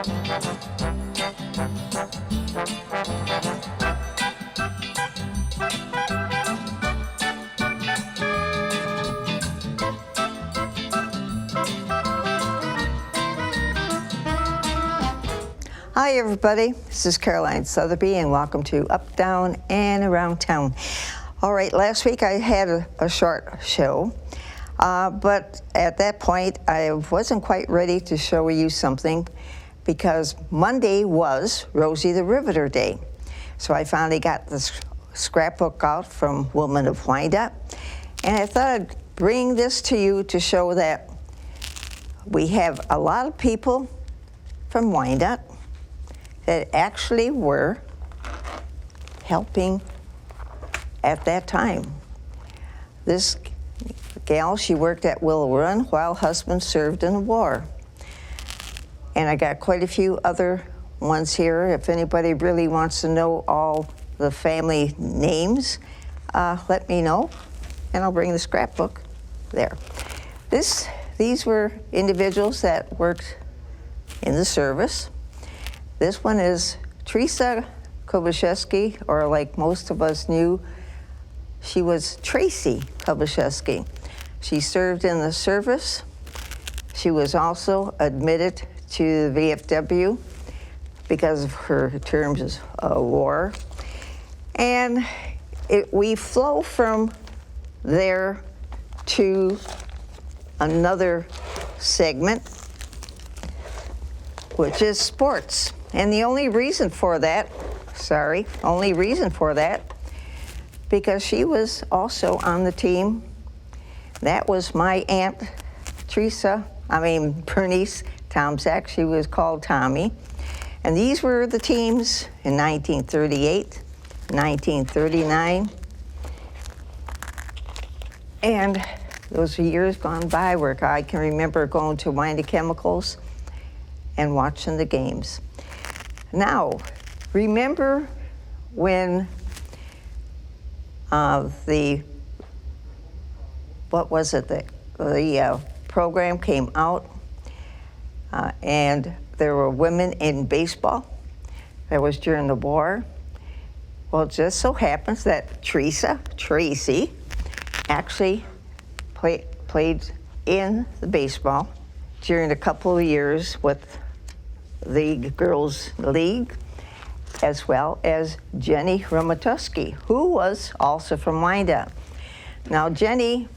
Hi everybody, this is Caroline Sotheby and welcome to Up, Down, and Around Town. All right, last week I had a short show, but at that point I wasn't quite ready to show you something because Monday was Rosie the Riveter Day. So I finally got the scrapbook out from Woman of Wyandotte, and I thought I'd bring this to you to show that we have a lot of people from Wyandotte that actually were helping at that time. This gal, she worked at Willow Run while husband served in the war. And I got quite a few other ones here. If anybody really wants to know all the family names, let me know, and I'll bring the scrapbook there. These were individuals that worked in the service. This one is Teresa Kobuszewski, or like most of us knew, she was Tracy Kobuszewski. She served in the service. She was also admitted to the VFW because of her terms of war. And we flow from there to another segment, which is sports. And the only reason for that, because she was also on the team. That was my Aunt Bernice Tomczak. She was called Tommy. And these were the teams in 1938, 1939. And those years gone by where I can remember going to Wyandotte Chemicals and watching the games. Now, remember when the program came out and there were women in baseball? That was during the war. Well, it just so happens that Tracy, actually played in the baseball during a couple of years with the Girls League, as well as Jenny Romatowski, who was also from Wyandotte. Now, Jenny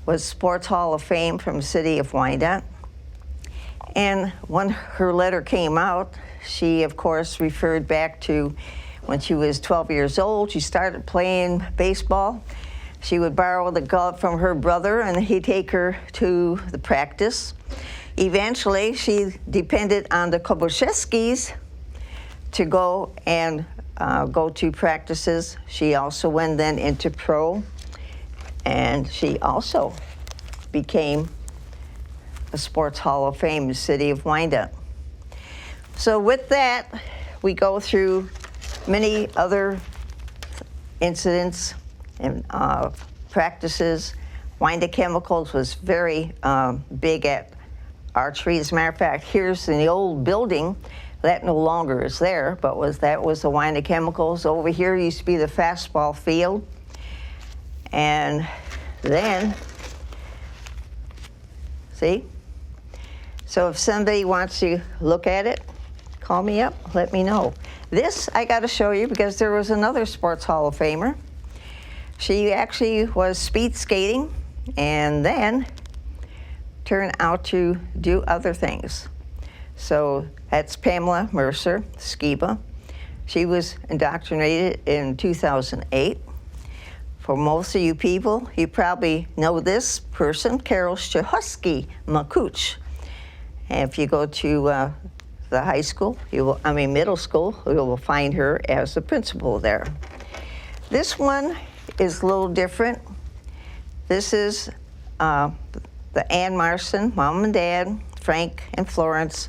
was Sports Hall of Fame from the city of Wyandotte, and when her letter came out, she, of course, referred back to when she was 12 years old. She started playing baseball. She would borrow the glove from her brother, and he'd take her to the practice. Eventually, she depended on the Kobuszewskis to go to practices. She also went then into pro, and she also became a Sports Hall of Fame in the city of Wyandotte. So with that, we go through many other incidents and practices. Wyandotte Chemicals was very big at archery. As a matter of fact, here's in the old building that no longer is there, but that was the Wyandotte Chemicals. Over here used to be the fastball field. And then, see? So if somebody wants to look at it, call me up, let me know. This I got to show you because there was another Sports Hall of Famer. She actually was speed skating and then turned out to do other things. So that's Pamela Mercer, Skiba. She was indoctrinated in 2008. For most of you people, you probably know this person, Carol Szczehusky Makuch. And if you go to the high school, middle school, you will find her as the principal there. This one is a little different. This is the Ann Marston, Mom and Dad, Frank and Florence,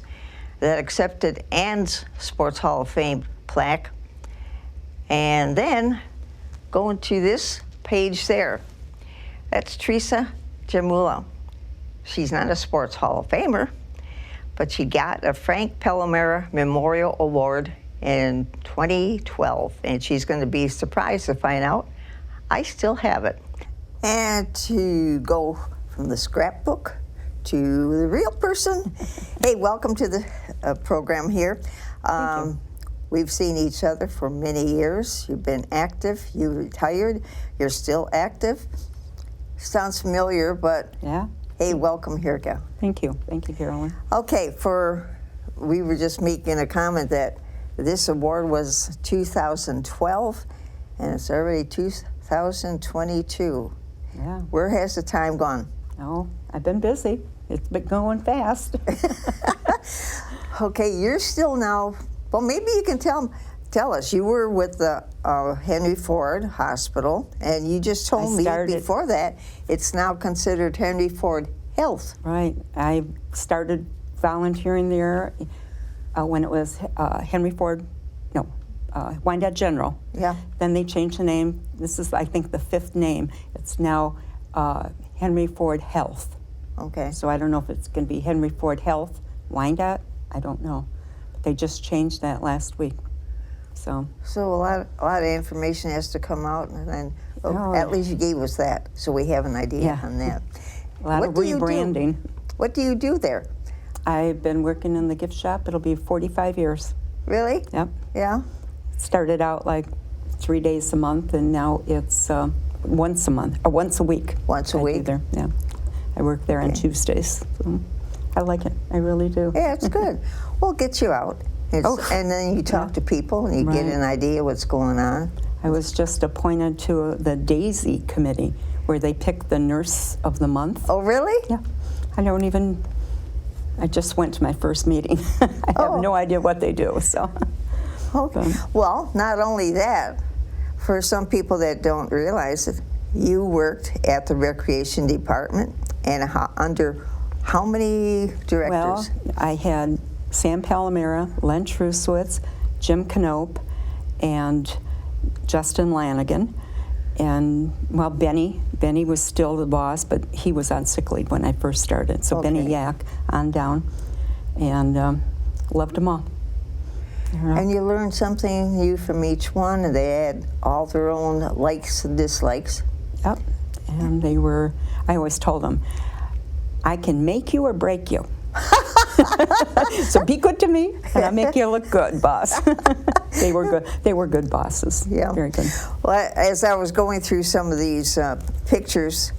that accepted Ann's Sports Hall of Fame plaque. And then going to this page there, that's Teresa Jamulo. She's not a Sports Hall of Famer, but she got a Frank Palomera Memorial Award in 2012, and she's going to be surprised to find out I still have it. And to go from the scrapbook to the real person, hey, welcome to the program here. We've seen each other for many years. You've been active, you retired, you're still active. Sounds familiar, but Yeah. hey, welcome here, Gal. Thank you, Carolyn. Okay, we were just making a comment that this award was 2012, and it's already 2022. Yeah. Where has the time gone? Oh, I've been busy. It's been going fast. Okay, you're still now, well, maybe you can tell us. You were with the Henry Ford Hospital, and you just told me before that it's now considered Henry Ford Health. Right. I started volunteering there when it was Henry Ford, Wyandotte General. Yeah. Then they changed the name. This is, I think, the 5th name. It's now Henry Ford Health. Okay. So I don't know if it's going to be Henry Ford Health, Wyandotte. I don't know. But they just changed that last week. So a lot of information has to come out, and then at least you gave us that, so we have an idea on that. A lot of rebranding. What do you do there? I've been working in the gift shop. It'll be 45 years. Really? Yep. Yeah. Started out like 3 days a month, and now it's once a month, or once a week. Once a I do week? there. Yeah. I work there on Tuesdays. So I like it. I really do. Yeah, it's good. Well, it gets you out. And then you talk to people, and you get an idea what's going on. I was just appointed to the DAISY committee, where they pick the nurse of the month. Oh, really? Yeah. I just went to my first meeting. I have no idea what they do, so. Okay. Well, not only that, for some people that don't realize it, you worked at the recreation department, and under how many directors? Well, I had Sam Palomera, Len Truswitz, Jim Knope, and Justin Lanigan. And, well, Benny was still the boss, but he was on sick leave when I first started. So Benny Yak on down, and loved them all. And you learned something new from each one, and they had all their own likes and dislikes. Yep. And I always told them, I can make you or break you. So be good to me, and I'll make you look good, boss. They were good. They were good bosses. Yeah. Very good. Well, as I was going through some of these pictures,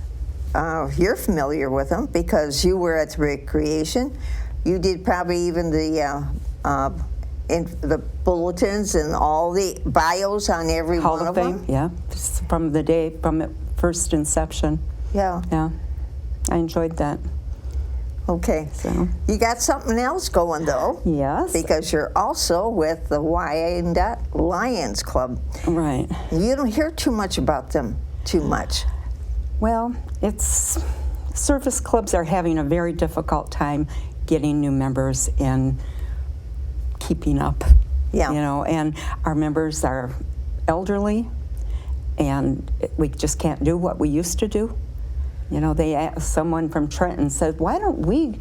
you're familiar with them because you were at the recreation. You did probably even the bulletins and all the bios on every Hall one of of Fame, them. yeah. Just from the first inception. Yeah. Yeah. I enjoyed that. Okay. So. You got something else going, though. Yes. Because you're also with the Wyandotte Lions Club. Right. You don't hear too much about them, too much. Well, service clubs are having a very difficult time getting new members and keeping up. Yeah. And our members are elderly, and we just can't do what we used to do. Someone from Trenton said, why don't we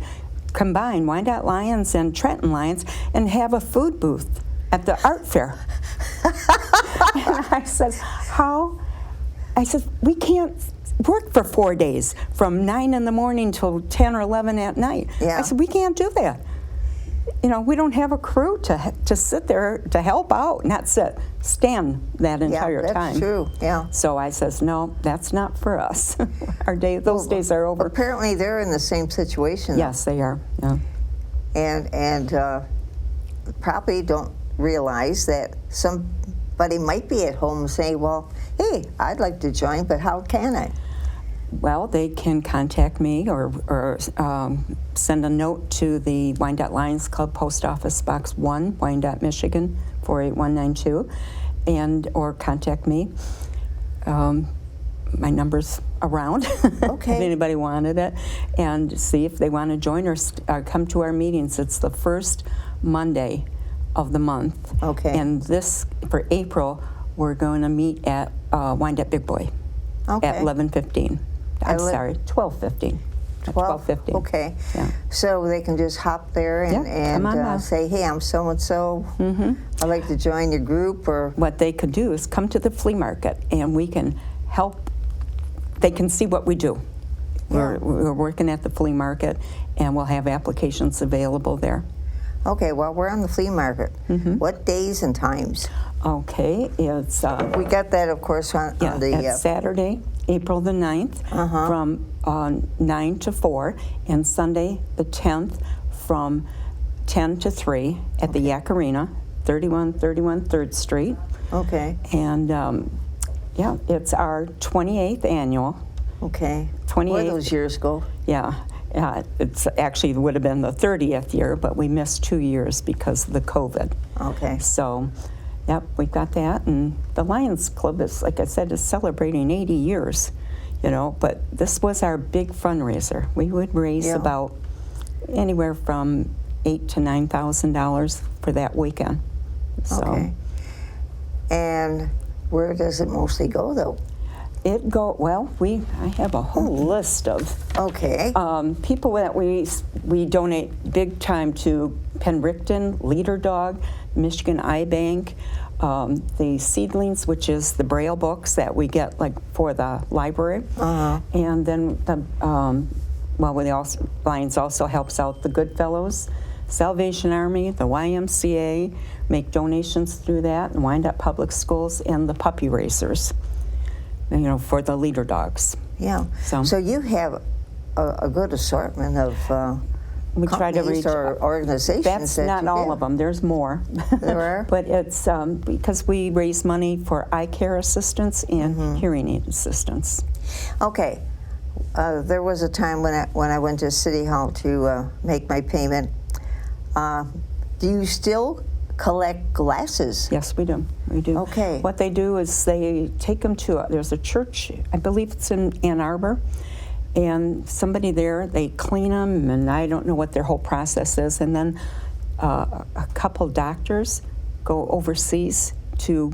combine Wyandotte Lions and Trenton Lions and have a food booth at the art fair? And I said, how? I said, we can't work for 4 days from 9 in the morning till 10 or 11 at night. Yeah. I said, we can't do that. We don't have a crew to sit there to help out, not stand that entire time. Yeah, that's true, yeah. So I says, no, that's not for us. Those days are over. Apparently they're in the same situation. Yes, they are, yeah. And probably don't realize that somebody might be at home saying, well, hey, I'd like to join, but how can I? Well, they can contact me or send a note to the Wyandotte Lions Club, Post Office Box 1, Wyandotte, Michigan, 48192, or contact me. My number's around Okay. if anybody wanted it, and see if they want to join or come to our meetings. It's the first Monday of the month. Okay. And for April, we're going to meet at Wyandotte Big Boy at 11:15. I'm sorry, 12:15. 12:50. Okay. Yeah. So they can just hop there and, Yeah, come on now. say, hey, I'm so-and-so. I'd like to join your group, or... What they could do is come to the flea market, and we can help. They can see what we do. Yeah. We're working at the flea market, and we'll have applications available there. Okay, well, we're on the flea market. What days and times? Okay, it's We got that, of course, on the... it's Saturday, April the 9th, from 9 to 4, and Sunday the 10th from 10 to 3 at the Yak Arena, 3131 3rd Street. Okay, And yeah, it's our 28th annual. okay. 28. Where those years go? Yeah, it's actually would have been the 30th year, but we missed 2 years because of the COVID. Okay. So, yep, we've got that, and the Lions Club is, like I said, is celebrating 80 years, you know. But this was our big fundraiser. We would raise Yeah. about anywhere from $8,000 to $9,000 for that weekend. So Okay. And where does it mostly go, though? I have a whole list of Okay. people that we donate big time to: Penricton, Leader Dog, Michigan Eye Bank, the Seedlings, which is the Braille books that we get like for the library, and then the Lions also helps out the Goodfellows, Salvation Army, the YMCA, make donations through that, and Wyandotte Public Schools, and the Puppy Racers, you know, for the Leader Dogs. Yeah. So you have a good assortment of We try to companies reach. or organizations. That's that not you all get. of them. There's more. There are? But it's because we raise money for eye care assistance and hearing aid assistance. Okay. There was a time when I went to City Hall to make my payment. Do you still collect glasses? Yes, we do. We do. Okay. What they do is they take them to there's a church, I believe it's in Ann Arbor, and somebody there, they clean them, and I don't know what their whole process is, and then a couple doctors go overseas to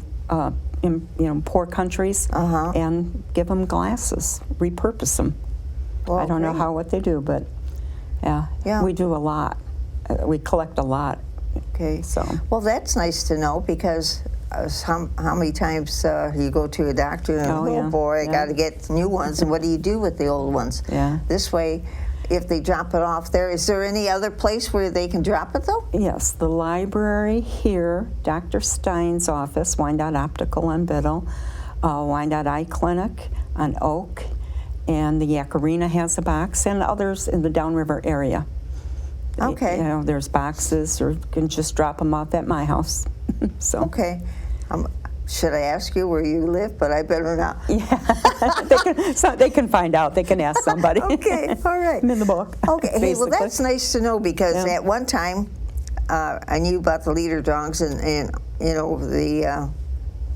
in poor countries and give them glasses, repurpose them. Well, I don't know great. what they do, but Yeah. we do a lot. We collect a lot. Okay. So. Well, that's nice to know, because how many times you go to a doctor and, Oh, yeah. boy, I Yeah. got to get new ones, and what do you do with the old ones? Yeah. This way, if they drop it off there, is there any other place where they can drop it, though? Yes, the library here, Dr. Stein's office, Wyandotte Optical on Biddle, Wyandotte Eye Clinic on Oak, and the Yak Arena has a box, and others in the Downriver area. Okay. You know, there's boxes, or you can just drop them off at my house. So. Okay. Should I ask you where you live? But I better not. Yeah, they can find out. They can ask somebody. Okay, all right. I'm in the book. Okay, hey, well, basically. that's nice to know, because Yeah. at one time I knew about the Leader Dogs and you know, the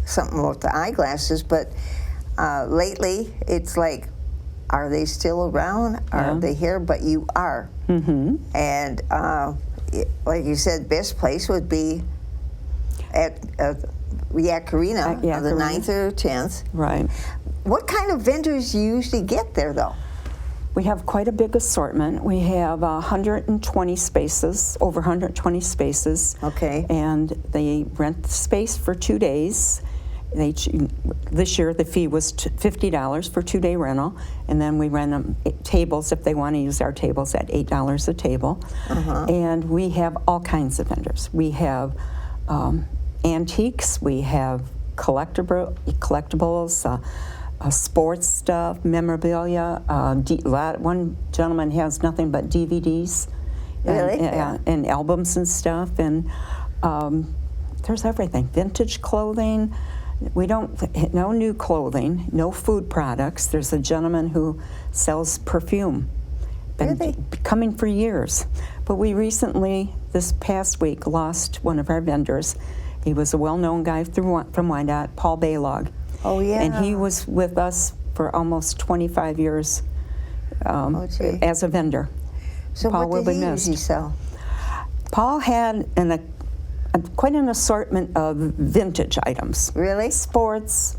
something with the eyeglasses, but lately it's like, are they still around? Are Yeah. they here? But you are. Mm-hmm. And like you said, best place would be at Yak Arena At Yak on the Arena. 9th or 10th. Right. What kind of vendors do you usually get there, though? We have quite a big assortment. We have 120 spaces, over 120 spaces. Okay. And they rent the space for 2 days. This year the fee was $50 for 2-day rental, and then we rent them tables if they want to use our tables at $8 a table. And we have all kinds of vendors. We have antiques, we have collectibles, sports stuff, memorabilia. One gentleman has nothing but DVDs, Really? and albums and stuff, and there's everything. Vintage clothing. No new clothing, no food products. There's a gentleman who sells perfume. Been Really? coming for years. But we recently, this past week, lost one of our vendors. He was a well-known guy from Wyandotte, Paul Baylog. Oh, yeah. And he was with us for almost 25 years gee. as a vendor. So Paul what will did be he missed. usually sell? Paul had quite an assortment of vintage items. Really? Sports,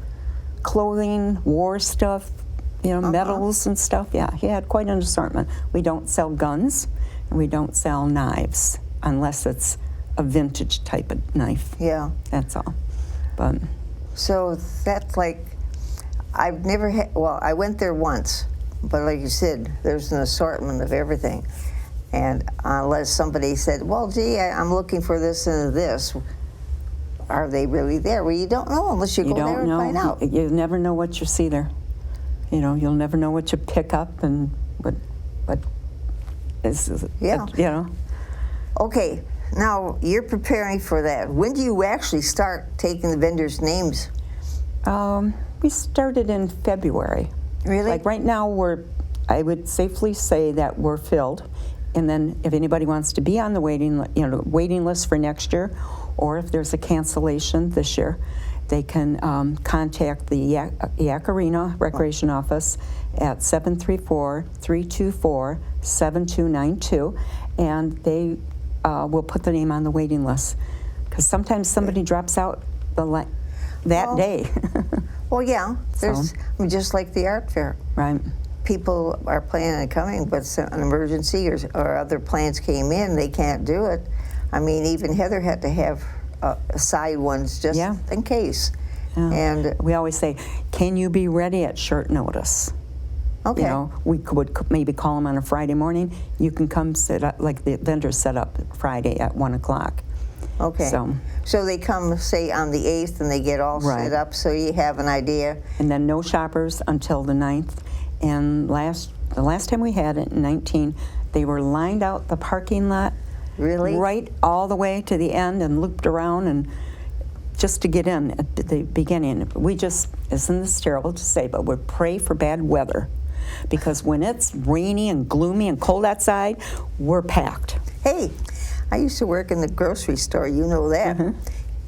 clothing, war stuff, medals and stuff. Yeah, he had quite an assortment. We don't sell guns, and we don't sell knives unless it's a vintage type of knife. Yeah. That's all. But So that's like, I've never had, well, I went there once, but like you said, there's an assortment of everything. And unless somebody said, well, gee, I'm looking for this and this, are they really there? Well, you don't know unless you go there and find out. You never know what you see there. You'll never know what you pick up and what is, Yeah. Okay, now you're preparing for that. When do you actually start taking the vendors' names? We started in February. Really? Like right now, I would safely say that we're filled. And then if anybody wants to be on the waiting list for next year, or if there's a cancellation this year, they can contact the Yak Arena Recreation Office at 734-324-7292, and they will put the name on the waiting list. Because sometimes somebody drops out that day. Well, yeah, there's just like the art fair. Right. People are planning on coming, but it's an emergency or other plans came in, they can't do it. I mean, even Heather had to have side ones just in case. Yeah. And we always say, can you be ready at short notice? okay, We would maybe call them on a Friday morning. You can come set up, like the vendors set up Friday at 1 o'clock. okay. So they come, say, on the 8th, and they get all set up, so you have an idea. And then no shoppers until the 9th. And the last time we had it in 19, they were lined out the parking lot. Really? Right all the way to the end and looped around and just to get in at the beginning. We just, isn't this terrible to say, but we pray for bad weather. Because when it's rainy and gloomy and cold outside, we're packed. Hey, I used to work in the grocery store, you know that.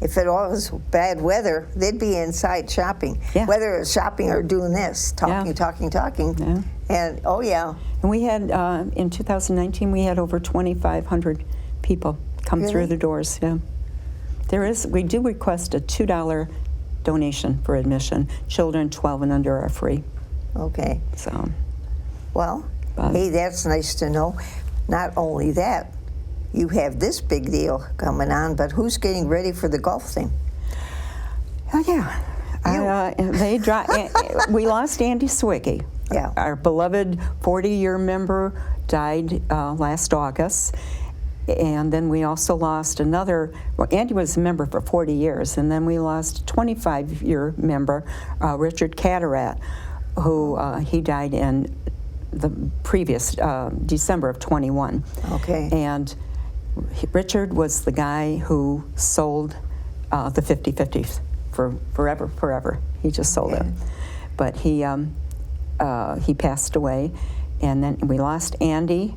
If it was bad weather, they'd be inside shopping. Yeah. Whether it's shopping or doing this, talking. Yeah. And, oh, yeah. And we had, in 2019, we had over 2,500 people come through the doors. Yeah. We do request a $2 donation for admission. Children 12 and under are free. Okay. So. Well, hey, that's nice to know. Not only that, you have this big deal coming on, but who's getting ready for the golf thing? Oh, yeah. We lost Andy Swicki. Yeah. Our beloved 40-year member died last August. And then we also lost another, Andy was a member for 40 years, and then we lost a 25-year member, Richard Catterat, who he died in the previous December of 21. Okay. And Richard was the guy who sold the 50/50s for forever. He just sold it. But he passed away, and then we lost Andy.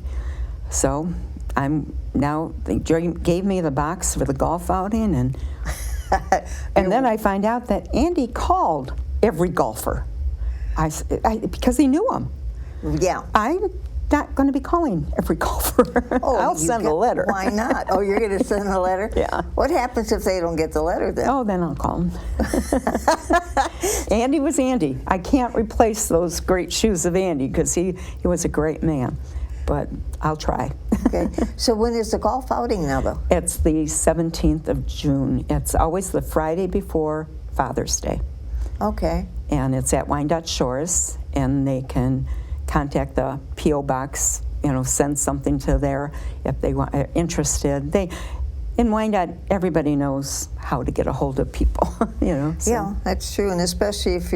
So they gave me the box for the golf outing, and then I find out that Andy called every golfer. Because he knew them. Yeah. I'm not going to be calling every golfer. I'll send a letter. Why not? Oh, you're going to send a letter? Yeah. What happens if they don't get the letter then? Oh, then I'll call him. Andy was Andy. I can't replace those great shoes of Andy because he was a great man. But I'll try. Okay. So when is the golf outing now, though? It's the 17th of June. It's always the Friday before Father's Day. Okay. And it's at Wyandotte Shores, and they can contact the P.O. Box, send something to there if they are interested. In Wyandotte, everybody knows how to get a hold of people, So. Yeah, that's true, and especially if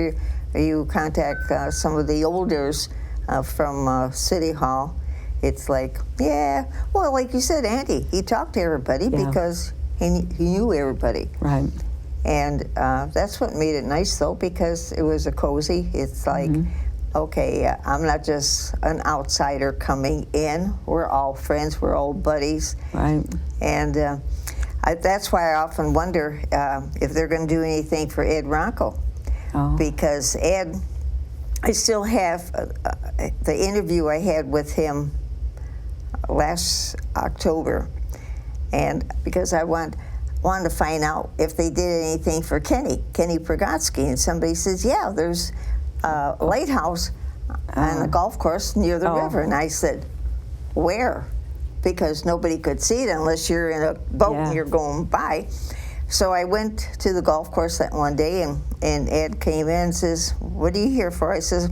you contact some of the elders from City Hall, it's like, well, like you said, Andy, he talked to everybody because he knew everybody. Right. And that's what made it nice, though, because it was a cozy. It's like, okay, I'm not just an outsider coming in. We're all friends. We're old buddies. Right. And that's why I often wonder if they're going to do anything for Ed Ronco. Oh. Because Ed, I still have the interview I had with him last October. And because I wanted to find out if they did anything for Kenny Progotsky, and somebody says, yeah, there's a lighthouse on the golf course near the Oh. river. And I said, where? Because nobody could see it unless you're in a boat Yeah. and you're going by. So I went to the golf course that one day, and Ed came in and says, what are you here for? I says,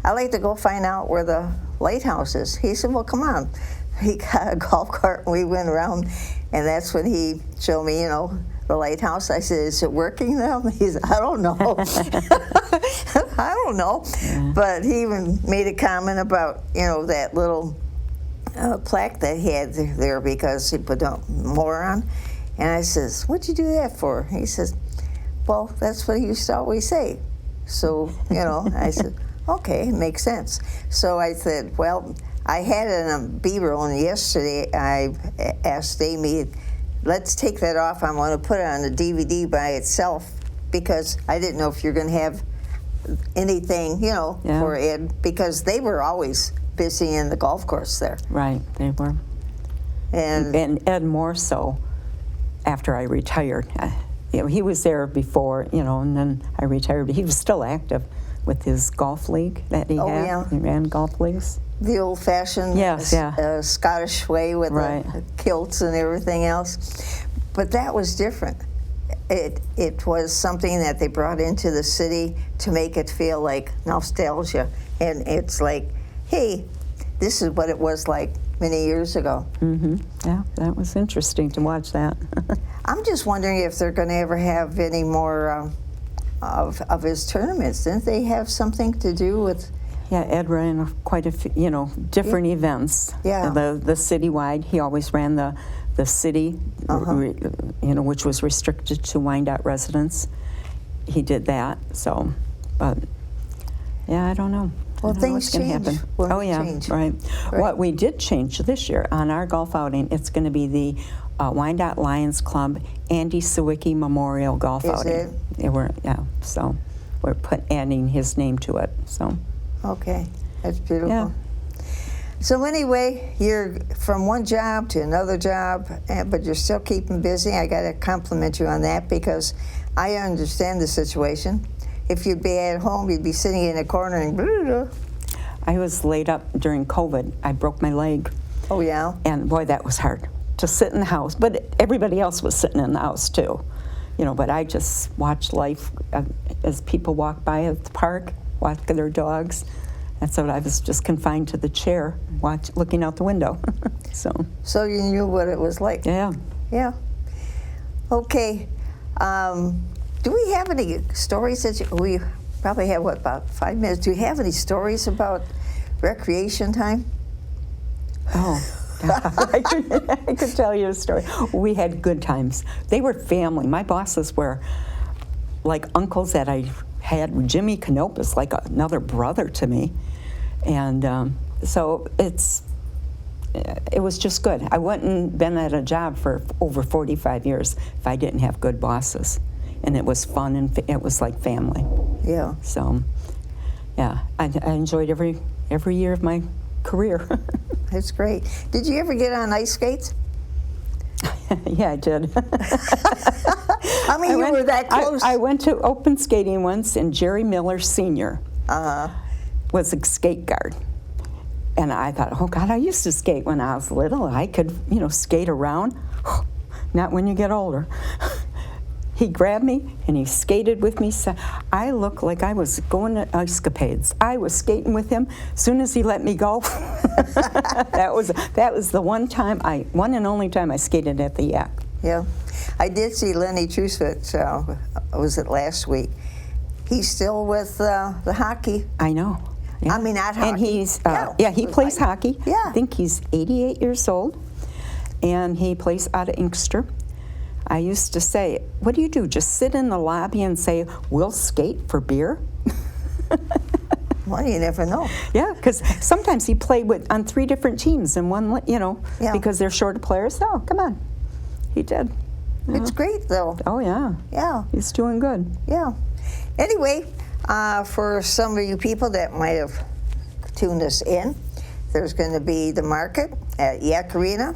I'd like to go find out where the lighthouse is. He said, well, come on. He got a golf cart and we went around, and that's when he showed me, the lighthouse. I said, is it working now? He said, I don't know. I don't know. Yeah. But he even made a comment about, that little plaque that he had there because he put a moron. And I says, what'd you do that for? He says, well, that's what he used to always say. So, I said, okay, it makes sense. So I said, well, I had it on a B-roll, and yesterday I asked Amy, let's take that off. I want to put it on the DVD by itself because I didn't know if you're going to have anything, Yeah. for Ed, because they were always busy in the golf course there. Right, they were. And Ed more so after I retired. He was there before, and then I retired. He was still active with his golf league that he Oh, had. yeah. He ran golf leagues. The old-fashioned Yes, yeah. Scottish way with Right. the kilts and everything else. But that was different. It was something that they brought into the city to make it feel like nostalgia. And it's like, hey, this is what it was like many years ago. Yeah, that was interesting to watch that. I'm just wondering if they're going to ever have any more of his tournaments. Didn't they have something to do with? Yeah, Ed ran quite a few, different events. Yeah. The citywide, he always ran the city, which was restricted to Wyandotte residents. He did that. So, but yeah, I don't know. Well, I don't know things what's gonna change happen. when Oh we yeah, change. right. Right. What we did change this year on our golf outing, it's going to be the Wyandotte Lions Club Andy Sawicki Memorial Golf Is Outing. So we're adding his name to it. So. Okay, that's beautiful. Yeah. So anyway, you're from one job to another job, but you're still keeping busy. I got to compliment you on that because I understand the situation. If you'd be at home, you'd be sitting in a corner and blah. I was laid up during COVID. I broke my leg, Oh yeah. and boy, that was hard to sit in the house. But everybody else was sitting in the house too, But I just watched life as people walk by at the park, walking their dogs. And so I was just confined to the chair, looking out the window. So you knew what it was like. Yeah. Yeah. Okay. Do we have any stories we probably have, about 5 minutes? Do you have any stories about recreation time? Oh, I could tell you a story. We had good times. They were family. My bosses were like uncles that I had. Jimmy Canopus, like another brother to me. And so it was just good. I wouldn't been at a job for over 45 years if I didn't have good bosses. And it was fun, and it was like family. Yeah. So, yeah, I enjoyed every year of my career. That's great. Did you ever get on ice skates? Yeah, I did. I mean, you were that close. I went to open skating once, and Jerry Miller Sr. Was a skate guard. And I thought, oh, God, I used to skate when I was little. I could, skate around. Not when you get older. He grabbed me and he skated with me. So I looked like I was going to escapades. I was skating with him. As soon as he let me go, that was the one and only time I skated at the Yak. Yeah. I did see Lenny Trusvich, was it last week? He's still with the hockey. I know. Yeah. I mean, not hockey. And he's, he with plays hockey. Yeah. I think he's 88 years old, and he plays out of Inkster. I used to say, what do you do? Just sit in the lobby and say, we'll skate for beer? Well, you never know. Yeah, because sometimes he played on 3 different teams in one, Yeah. because they're short of players. Oh, come on. He did. It's great, though. Oh, yeah. Yeah. He's doing good. Yeah. Anyway, for some of you people that might have tuned us in, there's going to be the market at Yak Arena.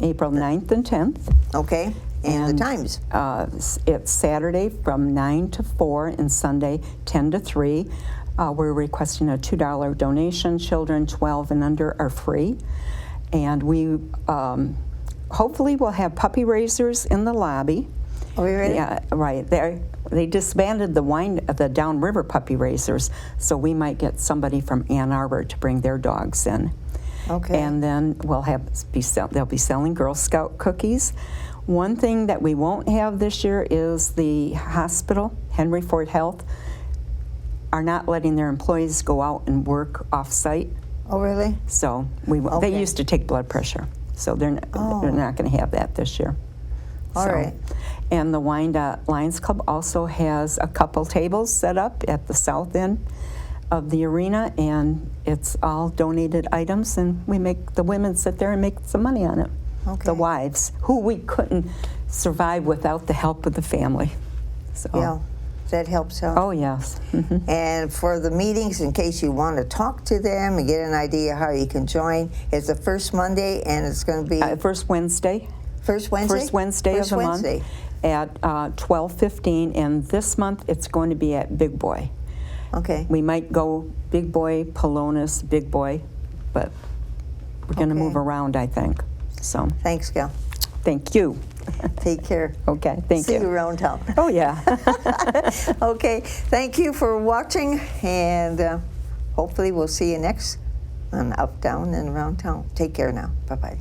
April 9th and 10th. Okay. And the times. It's Saturday from 9 to 4 and Sunday 10 to 3. We're requesting a $2 donation. Children 12 and under are free. And we hopefully will have puppy raisers in the lobby. Are we ready? Yeah, right. They disbanded the Downriver puppy raisers, so we might get somebody from Ann Arbor to bring their dogs in. Okay. And then they'll be selling Girl Scout cookies. One thing that we won't have this year is the hospital, Henry Ford Health, are not letting their employees go out and work off-site. Oh, really? So Okay. they used to take blood pressure, so they're not going to have that this year. All right. And the Wyandotte Lions Club also has a couple tables set up at the south end of the arena, and it's all donated items, and we make the women sit there and make some money on it. Okay. The wives, who we couldn't survive without the help of the family. So. Yeah, that helps out. Oh, yes. Mhm. And for the meetings, in case you want to talk to them and get an idea how you can join, it's the first Monday, and it's going to be First Wednesday. first Wednesday? First Wednesday First of the Wednesday. month at 12:15, and this month it's going to be at Big Boy. Okay. We might go Big Boy, Polonis, Big Boy, but we're going to Okay. move around, I think. So, Thanks, Gail. thank you. Take care. Okay, thank See you. you around town. Oh, yeah. Okay, thank you for watching, and hopefully we'll see you next on Up, Down, and Around Town. Take care now. Bye-bye.